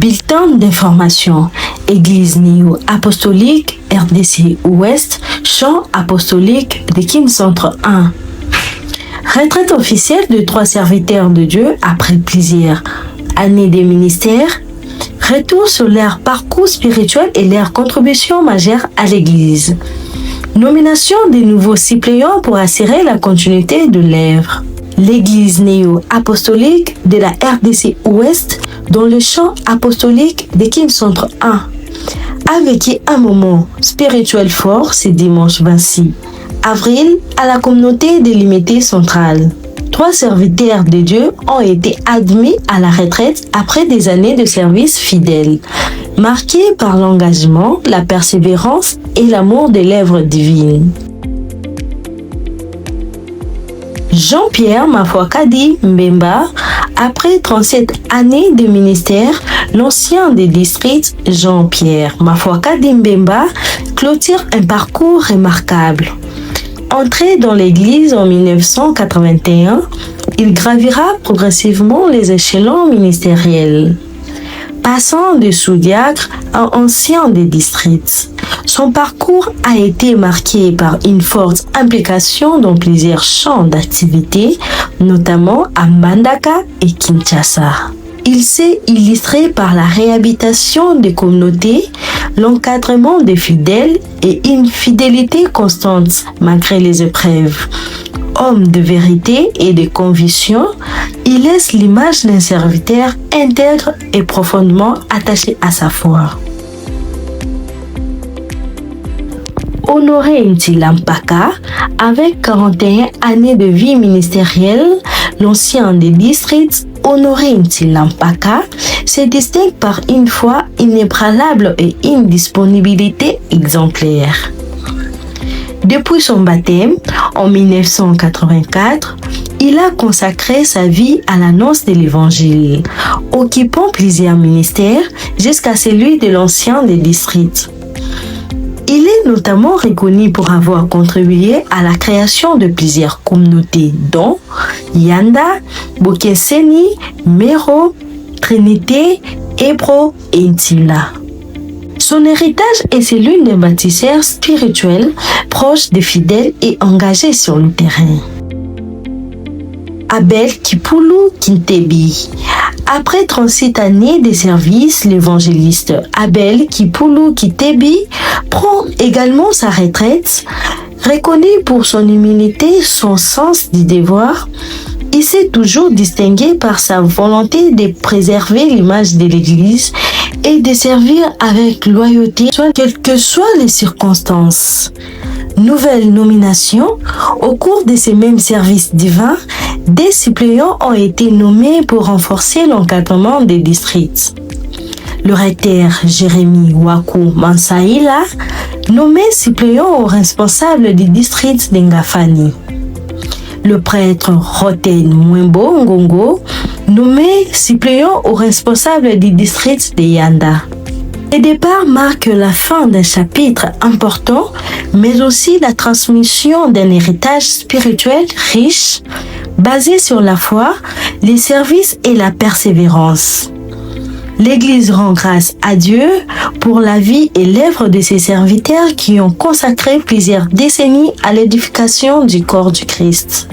Bulletin d'information. Église néo-apostolique RDC Ouest, champ apostolique de Kin Centre 1. Retraite officielle de 3 serviteurs de Dieu après plusieurs années de ministère. Retour sur leur parcours spirituel et leur contribution majeure à l'Église. Nomination des nouveaux suppléants pour assurer la continuité de l'œuvre. L'Église néo-apostolique de la RDC Ouest dans le champ apostolique de Kin Centre 1 a vécu un moment spirituel fort ce dimanche 26 avril à la communauté délimitée centrale. 3 serviteurs de Dieu ont été admis à la retraite après des années de service fidèle, marqués par l'engagement, la persévérance et l'amour de l'œuvre divine. Jean-Pierre Mafuakadi Mbemba, après 37 années de ministère, l'ancien des districts Jean-Pierre Mafuakadi Mbemba clôture un parcours remarquable. Entré dans l'Église en 1981, il gravira progressivement les échelons ministériels, passant de sous-diacre à ancien des districts. Son parcours a été marqué par une forte implication dans plusieurs champs d'activité, notamment à Mbandaka et Kinshasa. Il s'est illustré par la réhabilitation des communautés, l'encadrement des fidèles et une fidélité constante malgré les épreuves. Homme de vérité et de conviction, il laisse l'image d'un serviteur intègre et profondément attaché à sa foi. Honoré Ntilampaka, avec 41 années de vie ministérielle, l'ancien des districts Honoré Ntilampaka se distingue par une foi inébranlable et une disponibilité exemplaire. Depuis son baptême, en 1984, il a consacré sa vie à l'annonce de l'Évangile, occupant plusieurs ministères jusqu'à celui de l'ancien des districts. Il est notamment reconnu pour avoir contribué à la création de plusieurs communautés dont Yanda, Bokeseni, Mero, Trinité, Ebro et Ntila. Son héritage est celui d'un bâtisseur spirituel proche des fidèles et engagé sur le terrain. Abel Kipulu Kintebi. Après 37 années de service, l'évangéliste Abel Kipulu Kintebi prend également sa retraite. Reconnu pour son humilité, son sens du devoir, il s'est toujours distingué par sa volonté de préserver l'image de l'Église et de servir avec loyauté, quelles que soient les circonstances. Nouvelle nomination, au cours de ces mêmes services divins, des suppléants ont été nommés pour renforcer l'encadrement des districts. Le recteur Jérémy Waku Mansaïla, nommé suppléant au responsable du district d'Engafani. Le prêtre Roten Mwembo Ngongo, nommé suppléant au responsable du district de Yanda. Le départ marque la fin d'un chapitre important, mais aussi la transmission d'un héritage spirituel riche, basé sur la foi, les services et la persévérance. L'Église rend grâce à Dieu pour la vie et l'œuvre de ses serviteurs qui ont consacré plusieurs décennies à l'édification du corps du Christ.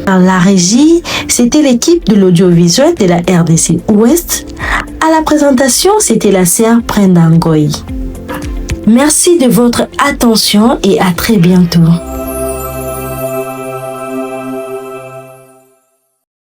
Dans la régie, c'était l'équipe de l'audiovisuel de la RDC Ouest. À la présentation, c'était la sœur Prendangoy. Merci de votre attention et à très bientôt.